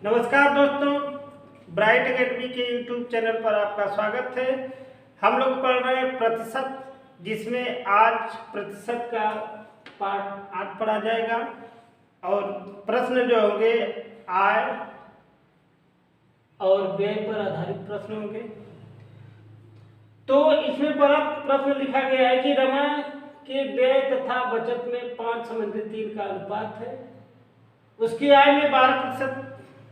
नमस्कार दोस्तों, bright academy के यूट्यूब चैनल पर आपका स्वागत है। हम लोग पढ़ रहे हैं प्रतिशत, जिसमें आज प्रतिशत का पार्ट 8 पढ़ा जाएगा और प्रश्न जो होंगे आय और व्यय पर आधारित प्रश्न होंगे। तो इसमें पहला प्रश्न लिखा गया है कि रमा के व्यय तथा बचत में 5:3 का अनुपात है। उसकी आय में 12%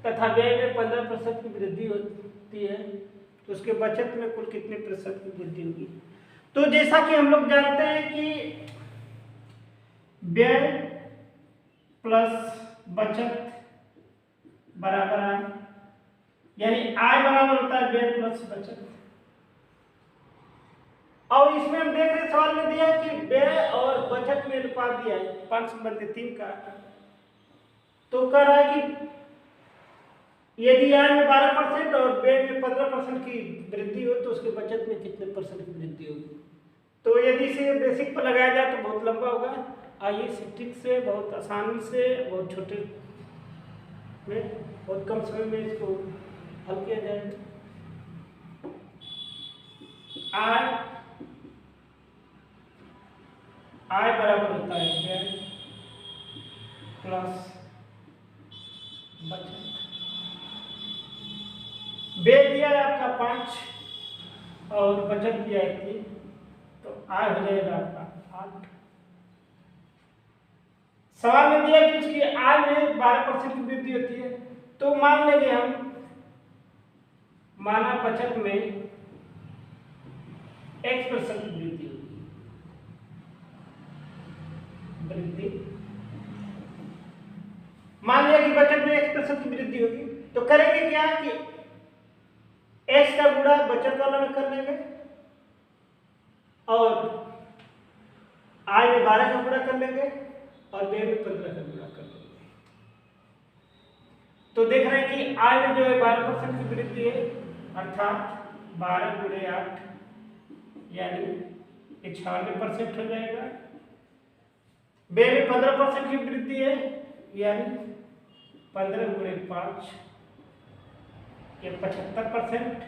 तथा व्यय में 15% की वृद्धि होती है, तो उसके बचत में कुल कितने प्रतिशत की वृद्धि होगी। तो जैसा कि हम लोग जानते हैं कि व्यय प्लस बचत बराबर आय, यानी आय बराबर होता है व्यय प्लस बचत। और इसमें हम देख रहे सवाल में दिया है कि व्यय और बचत में अनुपात दिया है 5:3 का। तो कह रहा है कि यदि आय में 12% और व्यय में 15% की वृद्धि हो तो उसके बचत में कितने परसेंट की वृद्धि होगी। तो यदि इसे बेसिक पर लगाया जाए तो बहुत लंबा होगा। आइए ट्रिक से, बहुत आसानी से, बहुत छोटे में, बहुत कम समय में इसको हल किया जाएगा। आय बराबर होता है व्यय प्लस बचत। व्यय दिया है आपका 5 और बचत दिया है 3, तो आय हो जाएगा आपका 8। सवाल में दिया कि उसकी आय में 12% की वृद्धि होती है, तो मान लेंगे हम, माना बचत में X% की वृद्धि होगी, मान लिया कि बचत में X% की वृद्धि होगी, तो करेंगे क्या कि X का गुणा बचत वाला में कर लेंगे और आय में 12 का गुणा कर लेंगे और व्यय में 15 का गुणा कर लेंगे। तो देख रहे हैं कि आय में जो है 12% की वृद्धि है, अर्थात 12 गुणे 8 यानी 96% हो जाएगा। व्यय में 15% की वृद्धि है, यानी 15 गुणे 5 ये 75%,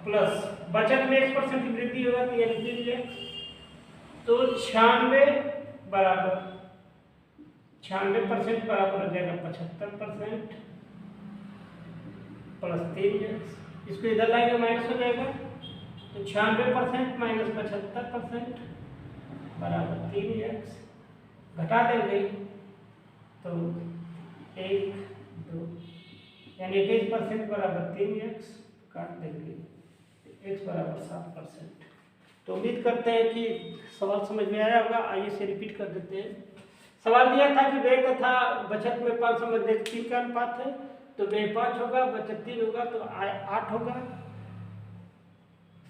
प्लस बचत में 1% की वृद्धि होगा तो यानी 3x, तो 96% बराबर 96% बराबर हो जाएगा 75% प्लस 3x। इसको इधर लाएंगे माइनस हो जाएगा, तो 96% माइनस 75% बराबर 3x। घटा देंगे तो 1 2 यानी 21% बराबर 3x, काट देंगे x बराबर 7%। तो उम्मीद करते हैं कि सवाल समझ में आया होगा। आइए इसे रिपीट कर देते हैं। सवाल दिया था कि व्यय तथा बचत में 5:3 का अनुपात है, तो व्यय 5 होगा, बचत 3 होगा, तो आय 8 होगा।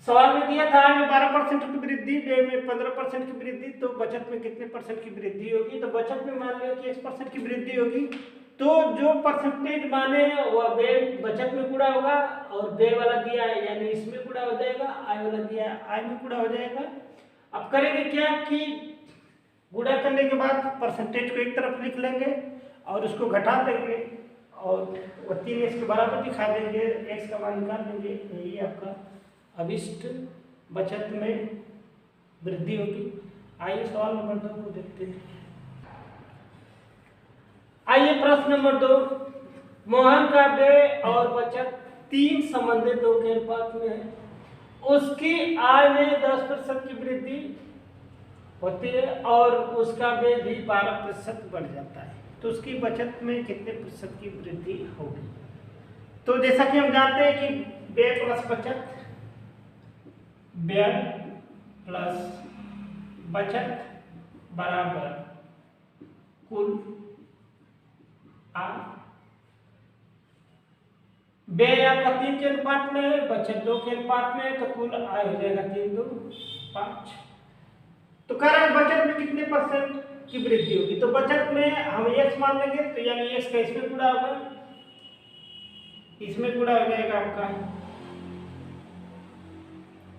सवाल में दिया था आय में 12% की वृद्धि, व्यय में 15% की वृद्धि, तो बचत में कितने परसेंट की वृद्धि होगी। तो बचत में मान लिया कि 1% की वृद्धि होगी, तो जो परसेंटेज माने वह व्यय बचत में गुणा होगा और व्यय वाला दिया है यानी इसमें गुणा हो जाएगा, आय वाला दिया है आय में गुणा हो जाएगा। अब करेंगे क्या कि गुणा करने के बाद परसेंटेज को एक तरफ लिख लेंगे और उसको घटा देंगे और 3x के बराबर दिखा देंगे, x का मान निकाल देंगे। यही आपका अभिष्ट बचत में वृद्धि होगी। आइए सवाल नंबर 2 को देखते हैं। आइए प्रश्न नंबर 2, मोहन का व्यय और बचत 3:2 के अनुपात में है। उसकी आय में 10% की वृद्धि होती है और उसका व्यय भी 12% बढ़ जाता है, तो उसकी बचत में कितने प्रतिशत की वृद्धि होगी। तो जैसा कि हम जानते हैं कि व्यय प्लस बचत, व्यय प्लस बचत बराबर कुल आय। व्यय आपका 3 के अनुपात में है, बचत 2 के अनुपात में है, तो कुल आय हो जाएगा 3 2 5। तो कह रहा है बचत में कितने परसेंट की वृद्धि होगी। तो बचत में हम x मान लेंगे, तो यानी x का इसमें गुणा होगा, इसमें गुणा हो जाएगा आपका।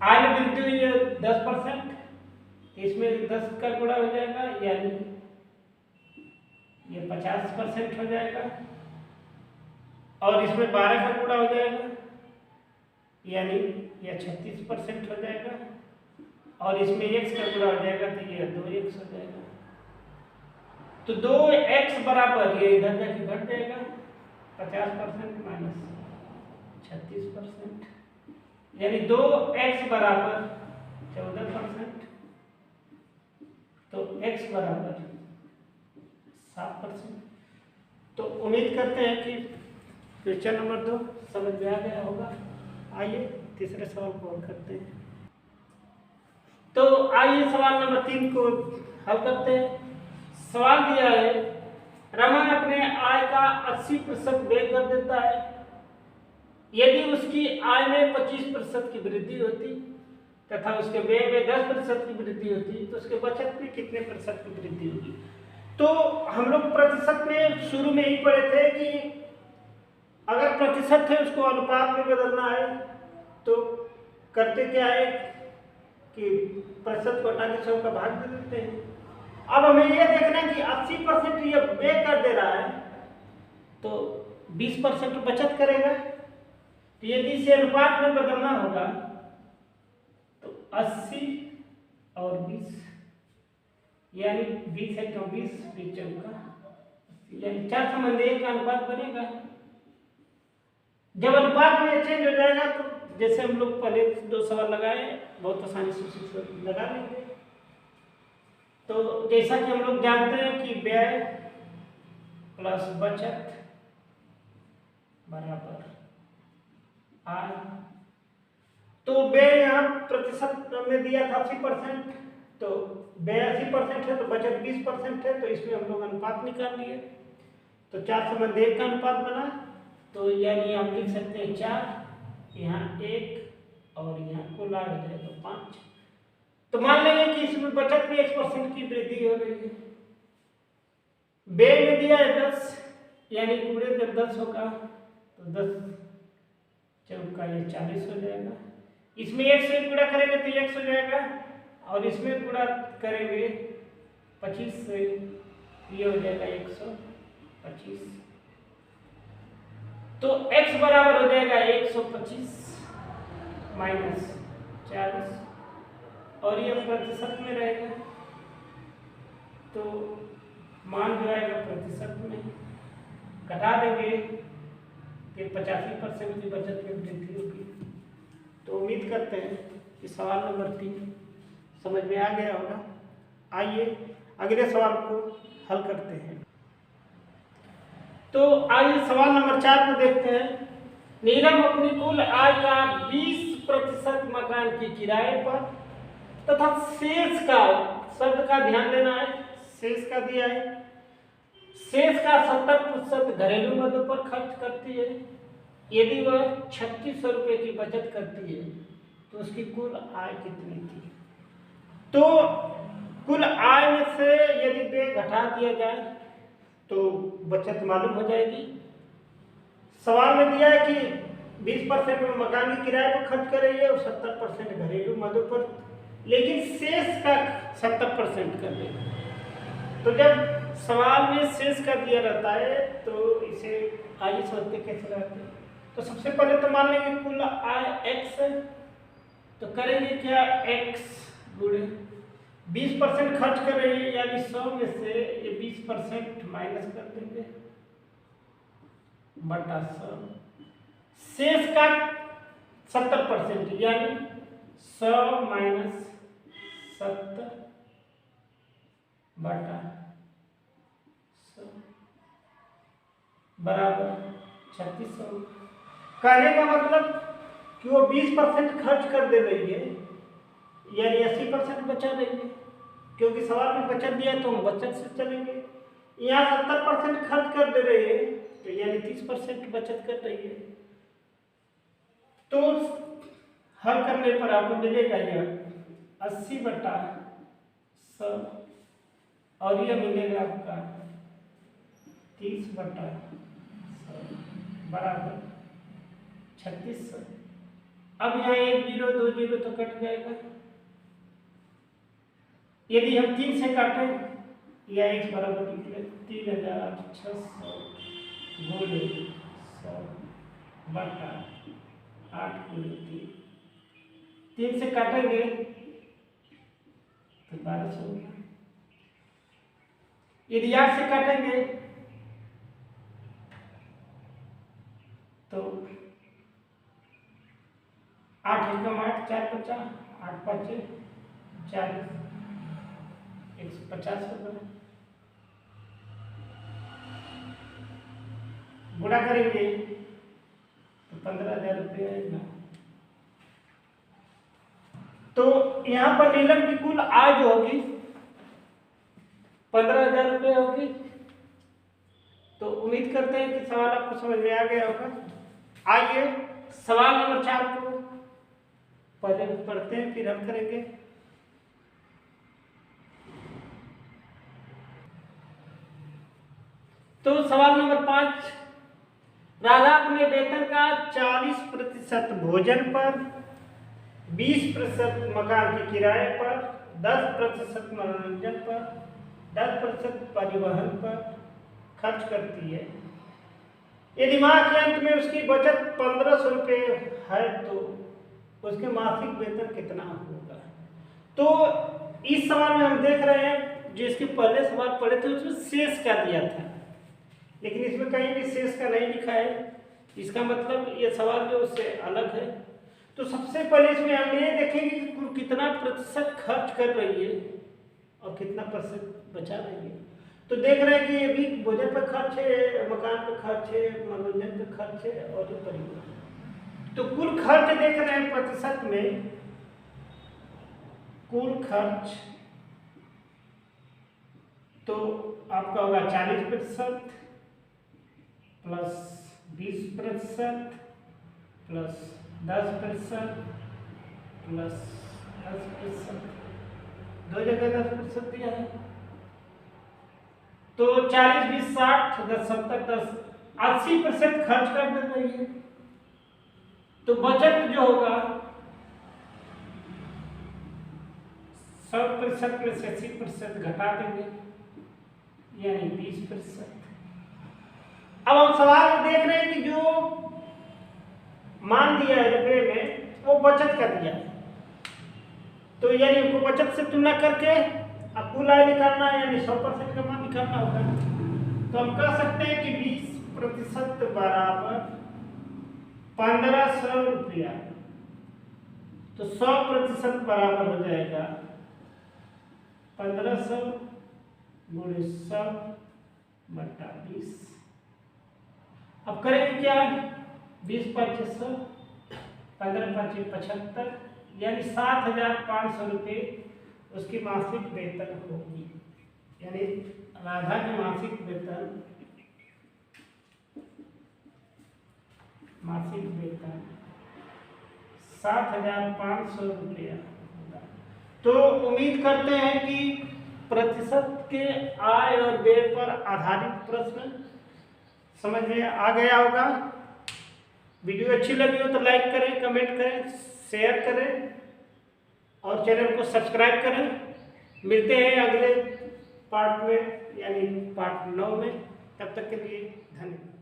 आय में वृद्धि हुई है 10%, इसमें 10 का गुणा हो जाएगा, यानी ये 50% हो जाएगा। और इसमें 12 का गुणा हो जाएगा, यानी यह 36% हो जाएगा, और इसमें x का गुणा हो जाएगा तो यह 2x हो जाएगा। तो 2x बराबर ये इधर जाके घट जाएगा, 50% माइनस 36%, यानी 2x बराबर 14%, तो x बराबर 7%। तो उम्मीद करते हैं कि क्वेश्चन नंबर 2 समझ में आ गया होगा। आइए तीसरे सवाल को हल करते हैं। तो आइए सवाल नंबर 3 को हल करते हैं। सवाल दिया है, रमन अपने आय का 80% व्यय कर देता है। यदि उसकी आय में 25% की वृद्धि होती तथा उसके व्यय में 10% की वृद्धि होती तो उसके बचत में कितने प्रतिशत की वृद्धि होगी। तो हम लोग प्रतिशत में शुरू में ही पढ़े थे कि अगर प्रतिशत है उसको अनुपात में बदलना है तो करते क्या है कि प्रतिशत को हटा के 100 का भाग दे देते हैं। अब हमें यह देखना है कि 80% ये व्यय कर दे रहा है तो 20% बचत करेगा। तो यदि इसे अनुपात में बदलना होगा तो 80 और 20, यानी 20 है तो 20 चौका, यानी 4:1 का अनुपात बनेगा। जब अनुपात में चेंज हो जाएगा तो जैसे हम लोग पहले 2 सवाल लगाए बहुत आसानी से लगा लेंगे। तो जैसा कि हम लोग जानते हैं कि व्यय प्लस बचत बराबर आय। तो व्यय यहाँ प्रतिशत में दिया था 80%, तो व्यय 80% है तो बचत 20% है, तो इसमें हम लोग अनुपात निकाल लिए। तो 4:1 का अनुपात बना, तो यानी हम लिख सकते हैं 4, यहाँ 1 और यहाँ कुल आ जाए तो 5। तो मान लेंगे कि इसमें बचत में 1% की वृद्धि हो रही है। व्यय में दिया है 10, यानी पूरे जब 10 होगा तो 10 चौका ये 40 हो जाएगा। इसमें 1 से गुणा करेंगे तो 1 हो जाएगा, और इसमें गुणा करेंगे 25 से, ये हो जाएगा 125। तो x बराबर हो जाएगा 125 माइनस 40, और ये प्रतिशत में रहेगा तो मान जो आएगा प्रतिशत में घटा देंगे कि 85% की बचत में वृद्धि होगी। तो उम्मीद करते हैं कि सवाल नंबर 3 समझ में आ गया होगा। आइए अगले सवाल को हल करते हैं। तो आइए सवाल नंबर 4 को देखते हैं। नीलम अपनी कुल आय का 20% मकान की किराए पर तथा शेष का, शब्द का ध्यान देना है, शेष का दिया है, शेष का 70% घरेलू मदों पर खर्च करती है। यदि वह 3600 रुपये की बचत करती है तो उसकी कुल आय कितनी थी। तो कुल आय में से यदि व्यय घटा दिया जाए तो बचत मालूम हो जाएगी। सवाल में दिया है कि 20% में मकान की किराए पर खर्च कर रही है और 70% घरेलू मदों पर, लेकिन शेष का 70% कर देगा। तो जब सवाल में शेष का दिया रहता है तो इसे आइए सोचते कैसे रहते हैं। तो सबसे पहले तो मान लेंगे कुल आय x है, तो करेंगे क्या, x गुणे 20% खर्च कर रही है, यानी 100 में से ये 20% माइनस कर देंगे बटा 100। शेष का 70%, यानी 100 माइनस 70 बटा 100 बराबर 3600। कहने का मतलब कि वो 20% खर्च कर दे रही है, यानी 80% बचा रही है, क्योंकि सवाल में बचत दिया तो हम बचत से चलेंगे। यहाँ 70% खर्च कर दे रही है तो यानी 30% बचत कर रही है। तो हल करने पर आपको मिलेगा यह 80 बटा 100, और यह मिलेगा आपका 30 बटा 100 बराबर 3600। अब यहाँ 1 0 2 0 तो कट जाएगा। यदि हम 3 से काटें या x बराबर निकले 3600 गुणे 100 100 बटा 8 गुणे 3 से काटेंगे तो 1200 होगा। यदि 8 से काटेंगे तो 8 एकम 8 4 50 8 5 40 150 होगा। गुणा करेंगे तो 15,000 रुपये आएगा। तो यहाँ पर नीलम की कुल आय जो होगी 15,000 रुपये होगी। तो उम्मीद करते हैं कि सवाल आपको समझ में आ गया होगा। आइए सवाल नंबर 4 को पहले पढ़ते हैं फिर हम करेंगे। तो सवाल नंबर 5, राधा अपने वेतन का 40% भोजन पर, 20% मकान के किराए पर, 10% मनोरंजन पर, 10% परिवहन पर खर्च करती है। यदि माह के अंत में उसकी बचत 1500 रुपये है तो उसके मासिक वेतन कितना होगा। तो इस सवाल में हम देख रहे हैं जो इसके पहले सवाल पढ़े थे उसमें शेष क्या दिया था, लेकिन इसमें कहीं भी शेष का नहीं लिखा है। इसका मतलब ये सवाल जो उससे अलग है। तो सबसे पहले इसमें हम ये देखेंगे कि कुल कितना प्रतिशत खर्च कर रही है और कितना % बचा रही है। तो देख रहे हैं कि ये भी भोजन पर खर्च है, मकान पर खर्च है, मनोरंजन पर खर्च है और जो परिवहन। तो कुल खर्च देख रहे हैं प्रतिशत में, कुल खर्च तो आपका होगा 40% प्लस 20% प्लस 10% प्लस 10%, दो जगह 10% दिया है। तो 40 20 60 10 70 10 80% खर्च कर दे रही है। तो बचत जो होगा 100% में से 80% घटा देंगे यानी 20%। अब हम सवाल में देख रहे हैं कि जो मान दिया है रुपये में वो बचत कर दिया है। तो यानी उनको बचत से तुलना करके अब कुल आय निकालना है यानी 100% का मान निकालना होगा। तो हम कह सकते हैं कि 20% बराबर 1500 रुपया। तो 100% बराबर हो जाएगा 1500 गुणे 100 बटा 20। अब करेंगे क्या, 20 5 100 15 5 75 यानी 7,500 रुपये उसकी मासिक वेतन होगी। यानी राधा की मासिक वेतन 7,500 रुपया होगा। तो उम्मीद करते हैं कि प्रतिशत के आय और व्यय पर आधारित प्रश्न समझ में आ गया होगा। वीडियो अच्छी लगी हो तो लाइक करें, कमेंट करें, शेयर करें और चैनल को सब्सक्राइब करें। मिलते हैं अगले पार्ट में यानी पार्ट 9 में। तब तक के लिए धन्यवाद।